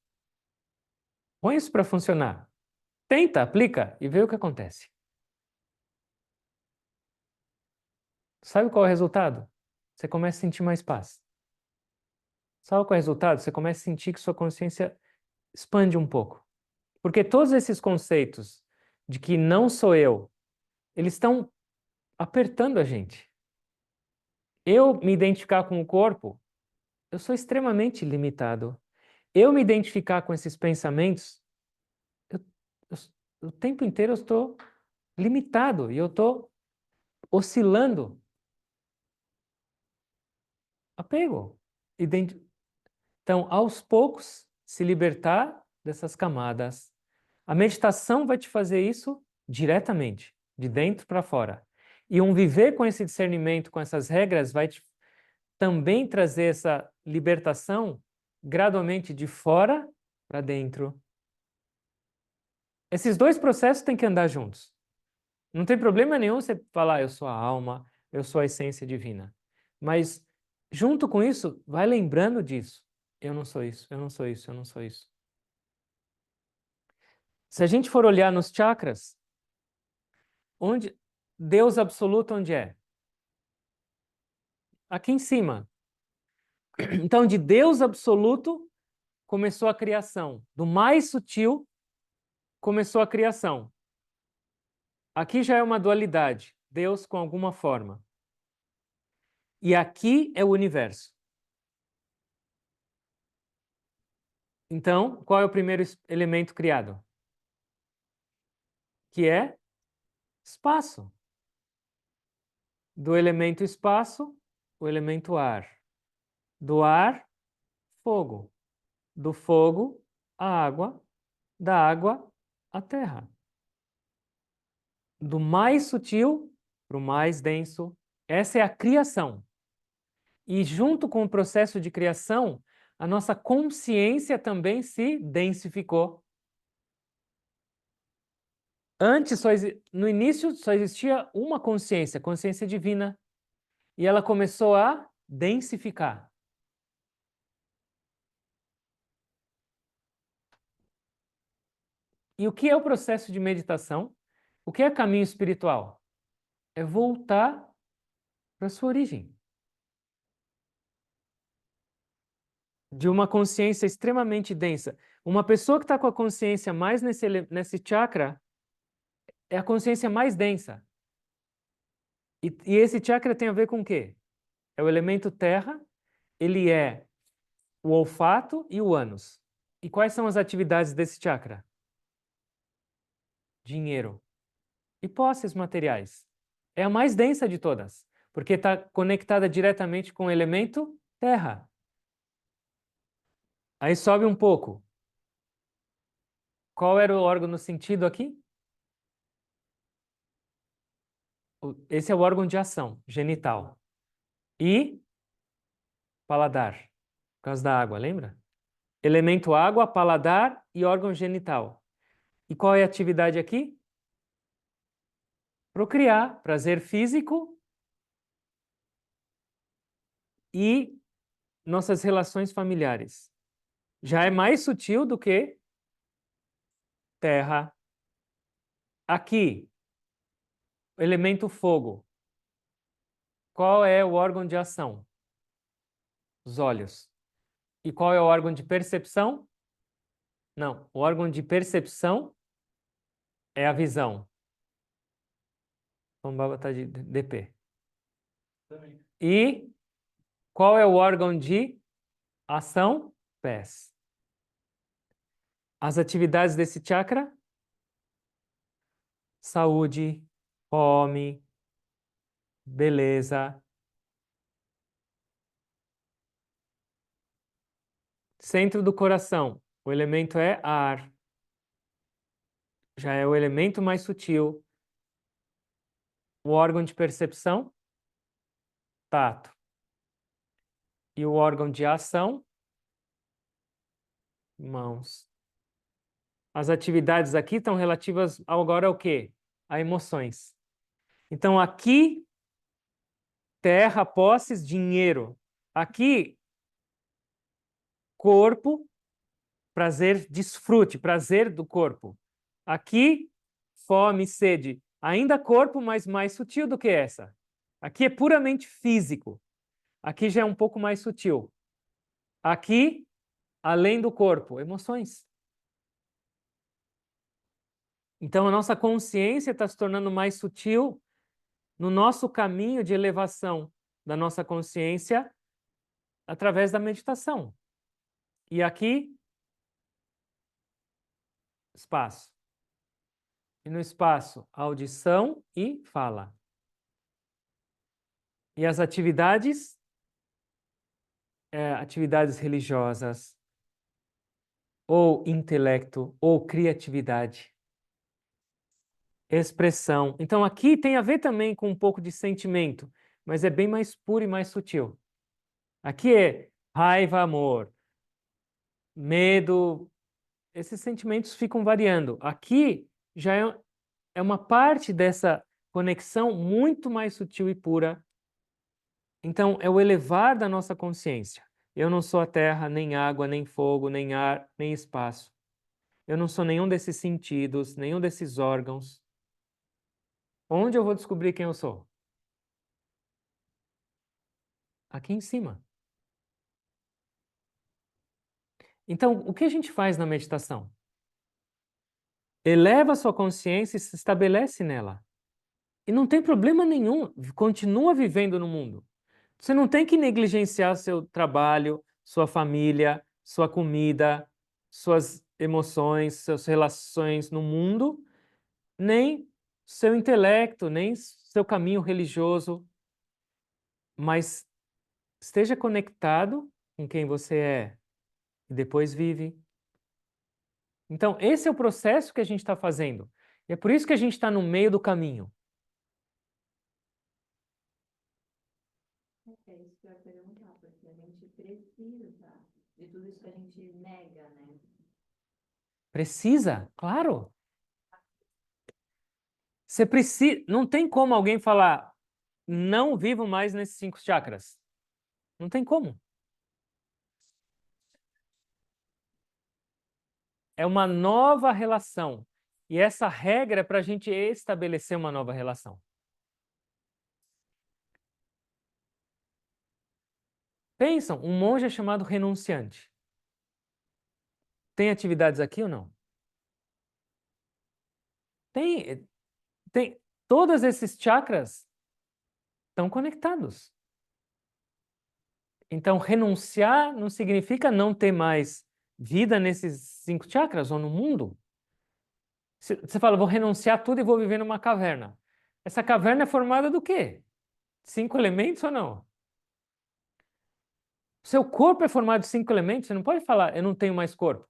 Põe isso para funcionar. Tenta, aplica e vê o que acontece. Sabe qual é o resultado? Você começa a sentir mais paz. Sabe qual é o resultado? Você começa a sentir que sua consciência expande um pouco. Porque todos esses conceitos de que não sou eu, eles estão apertando a gente. Eu me identificar com o corpo, eu sou extremamente limitado. Eu me identificar com esses pensamentos, eu, o tempo inteiro eu estou limitado e eu estou oscilando. Apego. Então, aos poucos, se libertar dessas camadas. A meditação vai te fazer isso diretamente, de dentro para fora. E um viver com esse discernimento, com essas regras, vai te também trazer essa libertação gradualmente de fora para dentro. Esses dois processos têm que andar juntos. Não tem problema nenhum você falar, eu sou a alma, eu sou a essência divina. Mas, junto com isso, vai lembrando disso. Eu não sou isso, eu não sou isso, eu não sou isso. Se a gente for olhar nos chakras, onde Deus absoluto onde é? Aqui em cima. Então, de Deus absoluto começou a criação. Do mais sutil começou a criação. Aqui já é uma dualidade, Deus com alguma forma. E aqui é o universo. Então, qual é o primeiro elemento criado? Que é espaço. Do elemento espaço, o elemento ar. Do ar, fogo. Do fogo, a água. Da água, a terra. Do mais sutil para o mais denso. Essa é a criação. E junto com o processo de criação, a nossa consciência também se densificou. Antes, no início, só existia uma consciência, consciência divina. E ela começou a densificar. E o que é o processo de meditação? O que é caminho espiritual? É voltar para a sua origem. De uma consciência extremamente densa. Uma pessoa que está com a consciência mais nesse chakra é a consciência mais densa. E esse chakra tem a ver com o quê? É o elemento terra, ele é o olfato e o ânus. E quais são as atividades desse chakra? Dinheiro e posses materiais. É a mais densa de todas, porque está conectada diretamente com o elemento terra. Aí sobe um pouco. Qual era o órgão no sentido aqui? Esse é o órgão de ação, genital. E paladar, por causa da água, lembra? Elemento água, paladar e órgão genital. E qual é a atividade aqui? Procriar, prazer físico e nossas relações familiares. Já é mais sutil do que terra. Aqui, elemento fogo. Qual é o órgão de ação? Os olhos. E qual é o órgão de percepção? Não, o órgão de percepção é a visão. Vamos botar de DP. Também. E qual é o órgão de ação? Pés. As atividades desse chakra? Saúde, fome, beleza. Centro do coração. O elemento é ar. Já é o elemento mais sutil. O órgão de percepção? Tato. E o órgão de ação? Mãos. As atividades aqui estão relativas agora ao quê? A emoções. Então, aqui, terra, posses, dinheiro. Aqui, corpo, prazer, desfrute, prazer do corpo. Aqui, fome, sede. Ainda corpo, mas mais sutil do que essa. Aqui é puramente físico. Aqui já é um pouco mais sutil. Aqui, além do corpo, emoções. Então, a nossa consciência está se tornando mais sutil no nosso caminho de elevação da nossa consciência através da meditação. E aqui, espaço. E no espaço, audição e fala. E as atividades? Atividades religiosas, ou intelecto, ou criatividade. Expressão. Então aqui tem a ver também com um pouco de sentimento, mas é bem mais puro e mais sutil. Aqui é raiva, amor, medo, esses sentimentos ficam variando. Aqui já é uma parte dessa conexão muito mais sutil e pura. Então é o elevar da nossa consciência. Eu não sou a terra, nem água, nem fogo, nem ar, nem espaço. Eu não sou nenhum desses sentidos, nenhum desses órgãos. Onde eu vou descobrir quem eu sou? Aqui em cima. Então, o que a gente faz na meditação? Eleva a sua consciência e se estabelece nela. E não tem problema nenhum, continua vivendo no mundo. Você não tem que negligenciar seu trabalho, sua família, sua comida, suas emoções, suas relações no mundo, nem seu intelecto, nem seu caminho religioso, mas esteja conectado com quem você é. e depois vive. Então, esse é o processo que a gente está fazendo. E é por isso que a gente está no meio do caminho. É isso que eu ia perguntar, porque a gente precisa de tudo isso que a gente nega, né? Precisa, claro. Você precisa. Não tem como alguém falar, não vivo mais nesses 5 chakras. Não tem como. É uma nova relação. E essa regra é para a gente estabelecer uma nova relação. Pensam, um monge é chamado renunciante. Tem atividades aqui ou não? Tem. Todos esses chakras estão conectados. Então, renunciar não significa não ter mais vida nesses 5 chakras ou no mundo. Você fala, vou renunciar tudo e vou viver numa caverna. Essa caverna é formada do quê? 5 elementos ou não? Seu corpo é formado de 5 elementos, você não pode falar, eu não tenho mais corpo.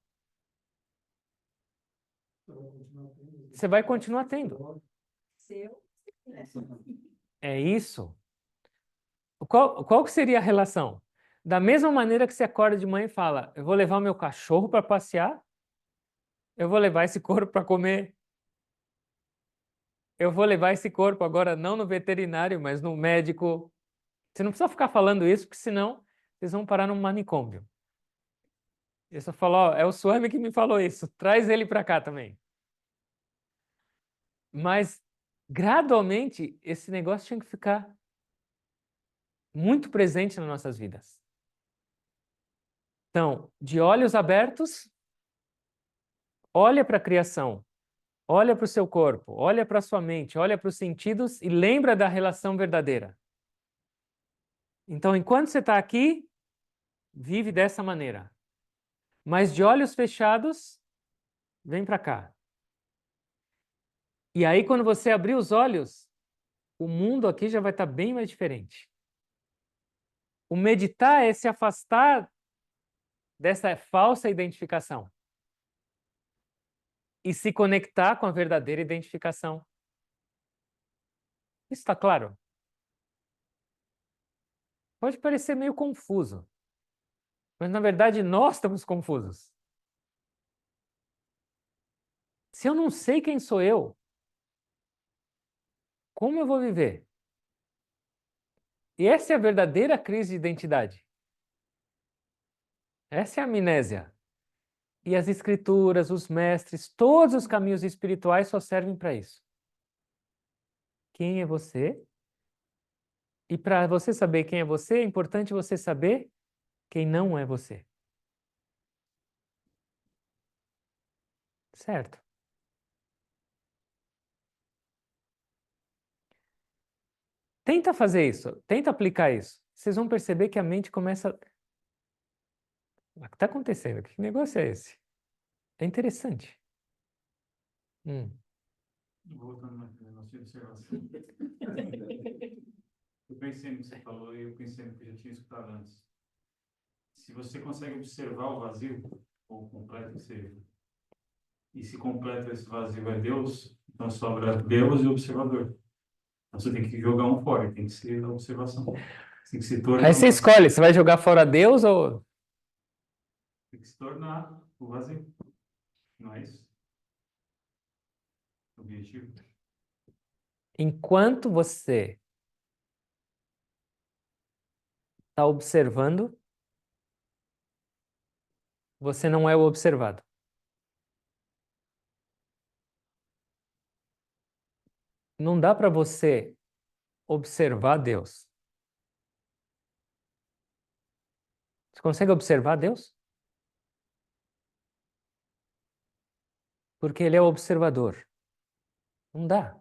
Você vai continuar tendo. Seu. É isso. Qual que seria a relação? Da mesma maneira que você acorda de manhã e fala, eu vou levar o meu cachorro para passear, eu vou levar esse corpo para comer, eu vou levar esse corpo agora não no veterinário, mas no médico. Você não precisa ficar falando isso, porque senão vocês vão parar num manicômio. Eu só falo, ó, é o Swami que me falou isso, traz ele para cá também. Mas, gradualmente, esse negócio tinha que ficar muito presente nas nossas vidas. Então, de olhos abertos, olha para a criação, olha para o seu corpo, olha para a sua mente, olha para os sentidos e lembra da relação verdadeira. Então, enquanto você está aqui, vive dessa maneira. Mas de olhos fechados, vem para cá. E aí, quando você abrir os olhos, o mundo aqui já vai estar bem mais diferente. O meditar é se afastar dessa falsa identificação e se conectar com a verdadeira identificação. Isso está claro? Pode parecer meio confuso, mas na verdade nós estamos confusos. Se eu não sei quem sou eu, como eu vou viver? E essa é a verdadeira crise de identidade. Essa é a amnésia. E as escrituras, os mestres, todos os caminhos espirituais só servem para isso. Quem é você? E para você saber quem é você, é importante você saber quem não é você. Certo? Tenta fazer isso, tenta aplicar isso. Vocês vão perceber que a mente começa. O que está acontecendo? Que negócio é esse? É interessante. Voltando na nossa observação. Eu pensei no que você falou e eu pensei no que eu já tinha escutado antes. Se você consegue observar o vazio, ou o completo que seja, e se completo esse vazio é Deus, então sobra Deus e o observador. Então você tem que jogar um fora, tem que ser a observação. Você tem que se tornar. Aí você escolhe, você vai jogar fora Deus ou. Tem que se tornar o vazio. Não é isso? O objetivo. Enquanto você está observando, você não é o observado. Não dá para você observar Deus. Você consegue observar Deus? Porque Ele é o observador. Não dá.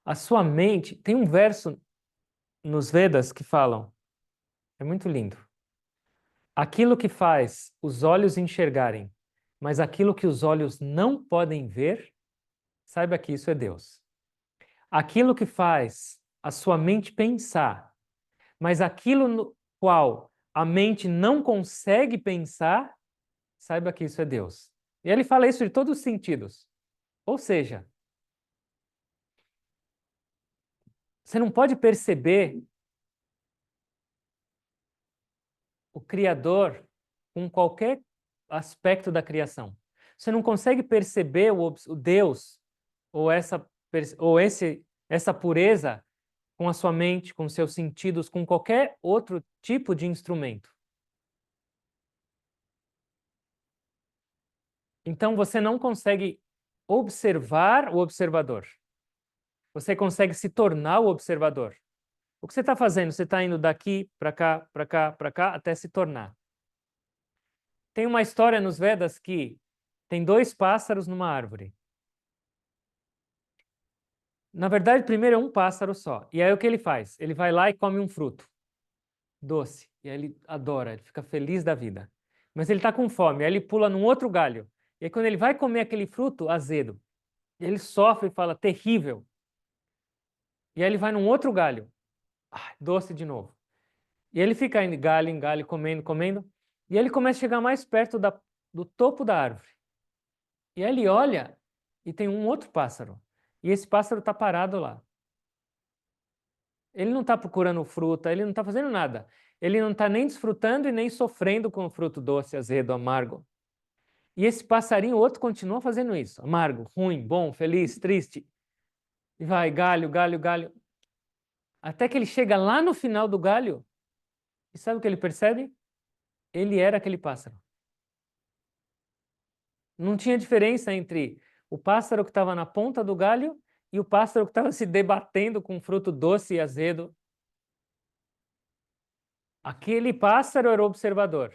A sua mente. Tem um verso nos Vedas que falam. É muito lindo. Aquilo que faz os olhos enxergarem, mas aquilo que os olhos não podem ver, saiba que isso é Deus. Aquilo que faz a sua mente pensar, mas aquilo no qual a mente não consegue pensar, saiba que isso é Deus. E ele fala isso de todos os sentidos. Ou seja, você não pode perceber o Criador com qualquer aspecto da criação. Você não consegue perceber o Deus ou essa pureza com a sua mente, com seus sentidos, com qualquer outro tipo de instrumento. Então você não consegue observar o observador. Você consegue se tornar o observador. O que você está fazendo? Você está indo daqui para cá, para cá, para cá, até se tornar. Tem uma história nos Vedas que tem 2 pássaros numa árvore. Na verdade, primeiro é um pássaro só. E aí o que ele faz? Ele vai lá e come um fruto doce. E aí ele adora, ele fica feliz da vida. Mas ele está com fome, aí ele pula num outro galho. E aí quando ele vai comer aquele fruto, azedo. E ele sofre e fala, terrível. E aí ele vai num outro galho. Doce de novo. E ele fica indo em galho, comendo, comendo. E ele começa a chegar mais perto do topo da árvore. E aí ele olha e tem um outro pássaro. E esse pássaro está parado lá. Ele não está procurando fruta, ele não está fazendo nada. Ele não está nem desfrutando e nem sofrendo com o fruto doce, azedo, amargo. E esse passarinho, o outro, continua fazendo isso. Amargo, ruim, bom, feliz, triste. E vai, galho, galho, galho. Até que ele chega lá no final do galho. E sabe o que ele percebe? Ele era aquele pássaro. Não tinha diferença entre o pássaro que estava na ponta do galho e o pássaro que estava se debatendo com fruto doce e azedo. Aquele pássaro era o observador.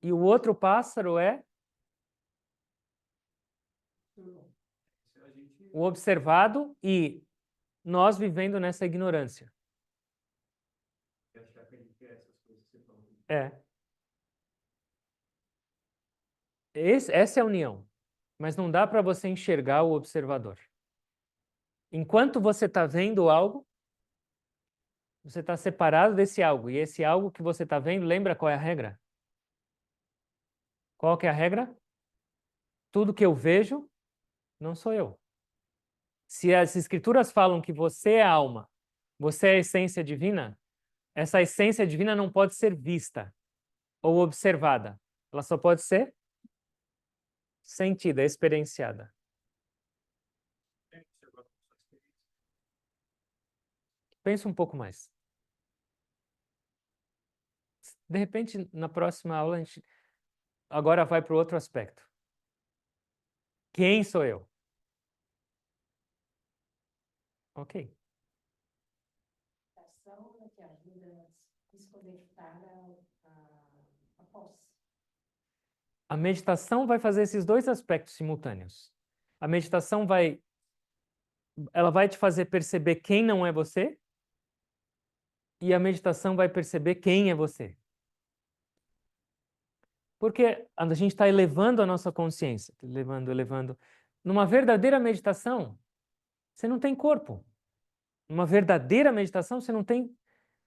E o outro pássaro é o observado e nós vivendo nessa ignorância. É. Essa é a união. Mas não dá para você enxergar o observador. Enquanto você está vendo algo, você está separado desse algo. E esse algo que você está vendo, lembra qual é a regra? Qual que é a regra? Tudo que eu vejo, não sou eu. Se as escrituras falam que você é a alma, você é a essência divina, essa essência divina não pode ser vista ou observada. Ela só pode ser sentida, experienciada. Pensa um pouco mais. De repente, na próxima aula, a gente agora vai para o outro aspecto. Quem sou eu? Ok. Meditação que ajuda a desconectar a posse. A meditação vai fazer esses 2 aspectos simultâneos. A meditação ela vai te fazer perceber quem não é você e a meditação vai perceber quem é você. Porque a gente está elevando a nossa consciência, elevando, elevando. Numa verdadeira meditação, você não tem corpo. Numa verdadeira meditação, você não tem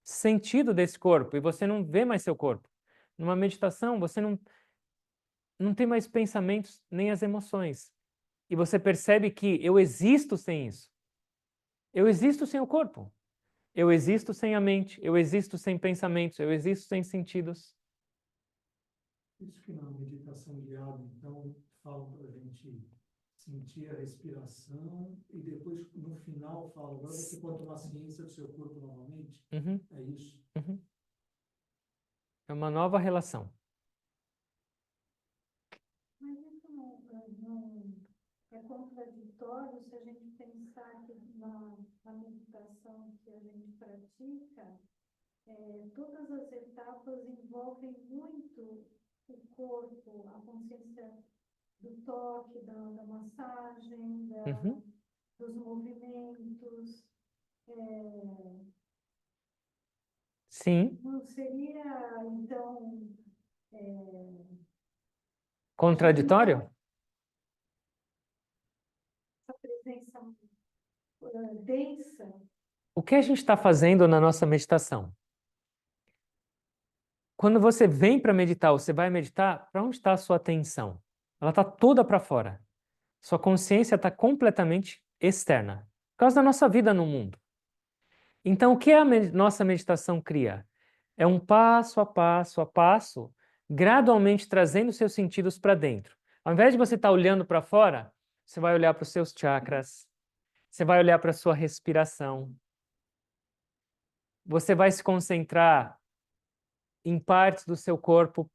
sentido desse corpo e você não vê mais seu corpo. Numa meditação, você não tem mais pensamentos nem as emoções. E você percebe que eu existo sem isso. Eu existo sem o corpo. Eu existo sem a mente. Eu existo sem pensamentos. Eu existo sem sentidos. Isso que na meditação guiada, então, falam para a gente sentir a respiração e depois, no final, falam, agora você pode tomar ciência do seu corpo novamente. Uhum. É isso. Uhum. É uma nova relação. Mas isso não é contraditório se a gente pensar que na meditação que a gente pratica, todas as etapas envolvem muito o corpo, a consciência do toque, da massagem, Uhum. dos movimentos. Sim. Não seria, então, Contraditório? essa presença densa? O que a gente está fazendo na nossa meditação? quando você vem para meditar, ou você vai meditar, para onde está a sua atenção? Ela está toda para fora. Sua consciência está completamente externa, por causa da nossa vida no mundo. Então, o que a nossa meditação cria? É um passo a passo, gradualmente trazendo seus sentidos para dentro. Ao invés de você estar olhando para fora, você vai olhar para os seus chakras, você vai olhar para a sua respiração, você vai se concentrar em partes do seu corpo.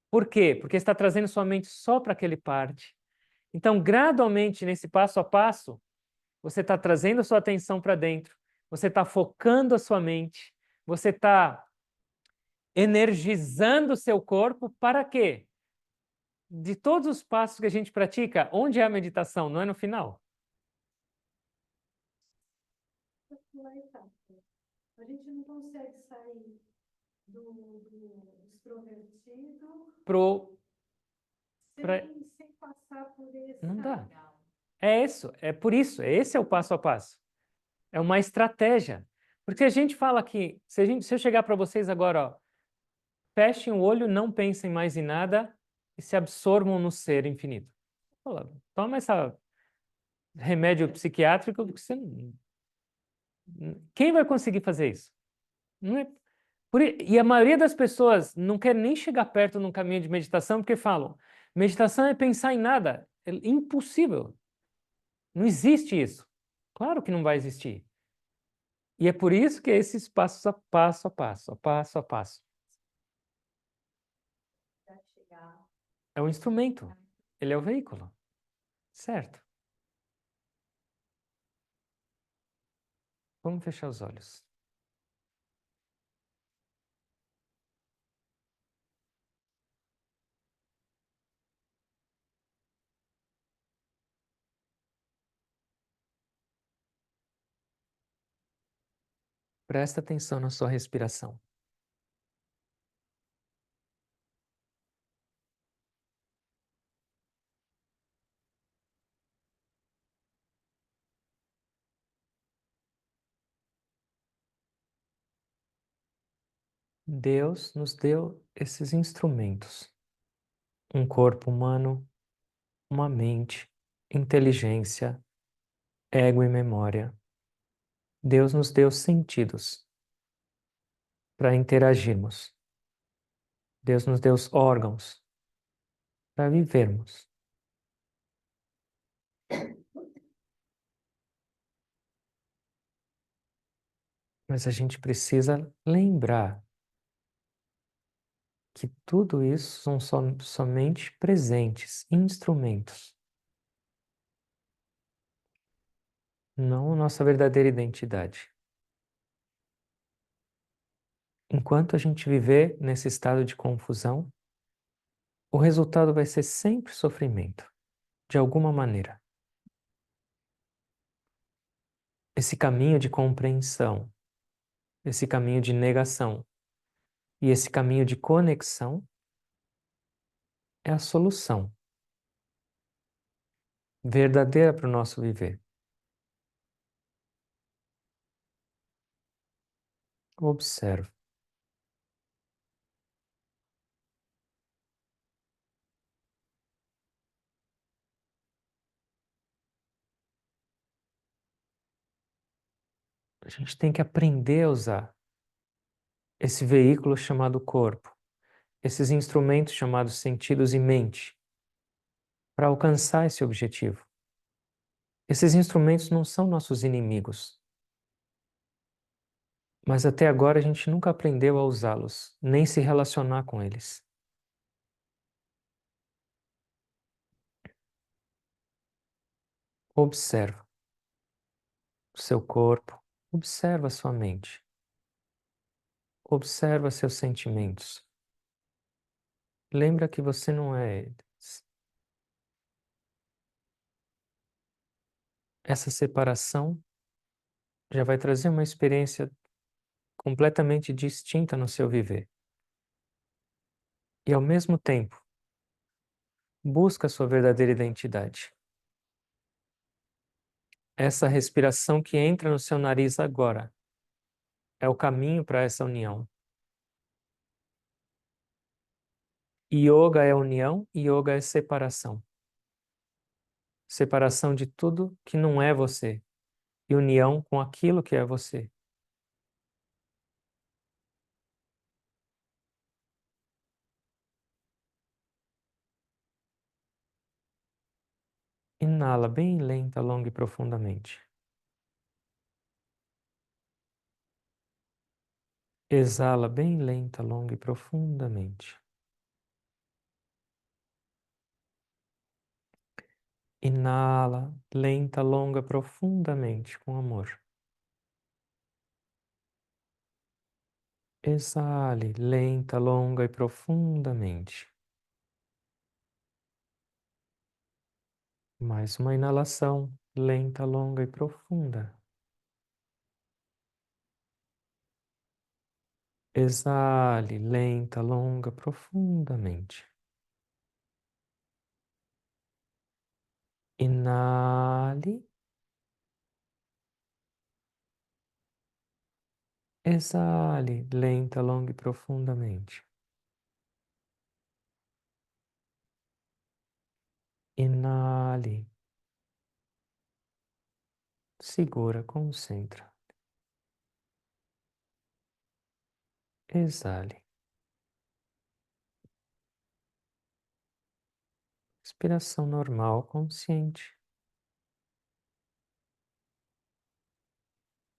Por quê? Porque está trazendo sua mente só para aquele parte. Então, gradualmente, nesse passo a passo, você está trazendo a sua atenção para dentro, você está focando a sua mente, você está energizando o seu corpo para quê? De todos os passos que a gente pratica, onde é a meditação? Não é no final? Lá está. A gente não consegue sair do extrovertido Pro... pra- sem passar por esse. Não dá. É isso, é por isso, esse é o passo a passo. É uma estratégia. Porque a gente fala que, se eu chegar para vocês agora, ó, fechem o olho, não pensem mais em nada e se absorvam no ser infinito. Fala, toma esse remédio psiquiátrico, porque você não... Quem vai conseguir fazer isso? Não é... E a maioria das pessoas não quer nem chegar perto num caminho de meditação porque falam, meditação é pensar em nada. É impossível. Não existe isso. Claro que não vai existir. E é por isso que esses passos a passo a passo, a passo a passo. Para chegar. É o instrumento. Ele é o veículo. Certo? Vamos fechar os olhos. Presta atenção na sua respiração. Deus nos deu esses instrumentos. Um corpo humano, uma mente, inteligência, ego e memória. Deus nos deu sentidos para interagirmos. Deus nos deu órgãos para vivermos. Mas a gente precisa lembrar que tudo isso são somente presentes, instrumentos, não nossa verdadeira identidade. Enquanto a gente viver nesse estado de confusão, o resultado vai ser sempre sofrimento, de alguma maneira. Esse caminho de compreensão, esse caminho de negação e esse caminho de conexão é a solução verdadeira para o nosso viver. Observe. A gente tem que aprender a usar esse veículo chamado corpo, esses instrumentos chamados sentidos e mente, para alcançar esse objetivo. Esses instrumentos não são nossos inimigos, mas até agora a gente nunca aprendeu a usá-los, nem se relacionar com eles. Observa o seu corpo, observa a sua mente, observa seus sentimentos. Lembra que você não é eles. Essa separação já vai trazer uma experiência completamente distinta no seu viver. E ao mesmo tempo, busca a sua verdadeira identidade. Essa respiração que entra no seu nariz agora é o caminho para essa união. Yoga é união, yoga é separação. Separação de tudo que não é você. E união com aquilo que é você. Inala bem lenta, longa e profundamente. Exala bem lenta, longa e profundamente. Inala lenta, longa, profundamente, com amor. Exale lenta, longa e profundamente. Mais uma inalação lenta, longa e profunda. Exale lenta, longa, profundamente. Inale. Exale lenta, longa e profundamente. Inale. Segura, concentra. Exale. Respiração normal, consciente.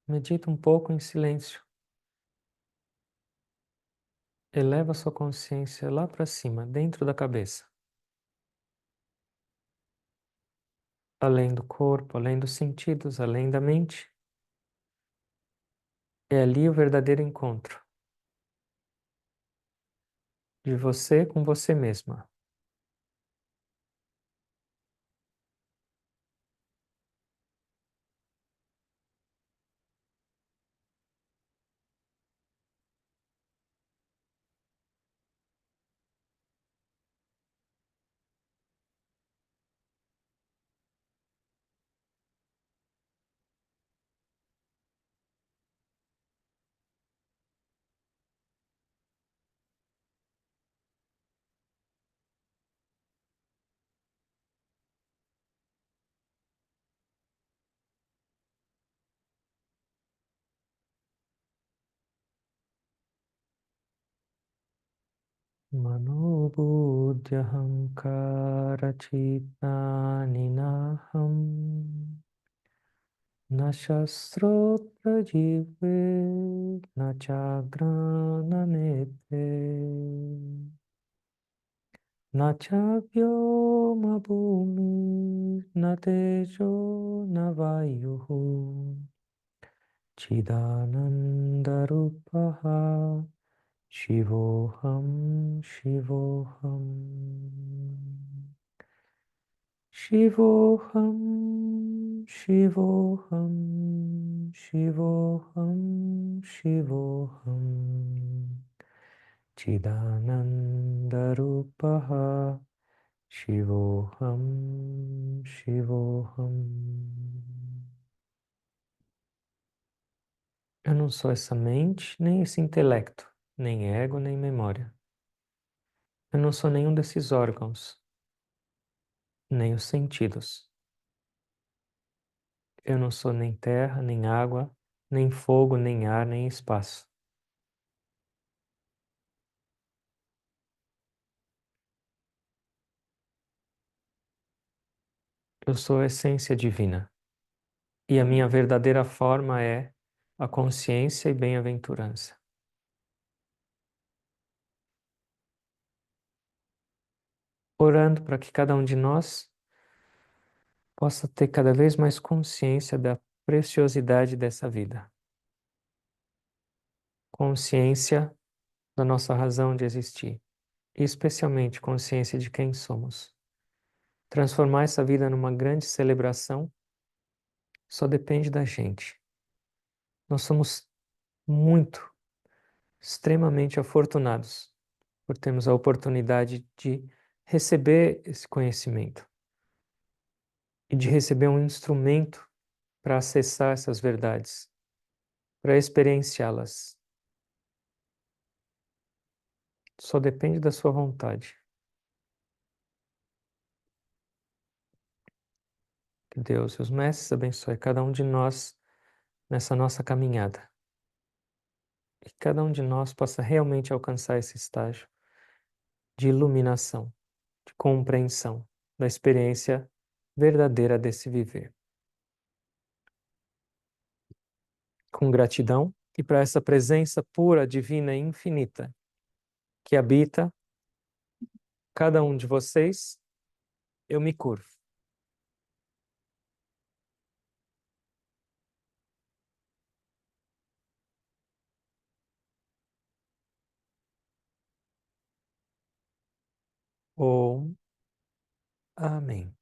Medita um pouco em silêncio. Eleva sua consciência lá para cima, dentro da cabeça. Além do corpo, além dos sentidos, além da mente. É ali o verdadeiro encontro de você com você mesma. Manobuddhyahankara chitani naham na shastrotra jive na chagrana netre na chavyoma bhumi na tejo na vayuhu chidanandarupaha Shivoham, Shivoham, Shivoham, Shivoham, Shivoham, Shivoham, Chidanandarupaha, Shivoham, Shivoham. Eu não sou essa mente, nem esse intelecto, nem ego, nem memória. Eu não sou nenhum desses órgãos, nem os sentidos. Eu não sou nem terra, nem água, nem fogo, nem ar, nem espaço. Eu sou a essência divina. E a minha verdadeira forma é a consciência e bem-aventurança. Orando para que cada um de nós possa ter cada vez mais consciência da preciosidade dessa vida. Consciência da nossa razão de existir. E especialmente consciência de quem somos. Transformar essa vida numa grande celebração só depende da gente. Nós somos muito, extremamente afortunados por termos a oportunidade de receber esse conhecimento e de receber um instrumento para acessar essas verdades, para experienciá-las. Só depende da sua vontade. Que Deus e os mestres abençoe cada um de nós nessa nossa caminhada. E que cada um de nós possa realmente alcançar esse estágio de iluminação, de compreensão da experiência verdadeira desse viver. Com gratidão e para essa presença pura, divina e infinita que habita cada um de vocês, eu me curvo. Om. Amém.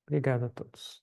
Obrigado a todos.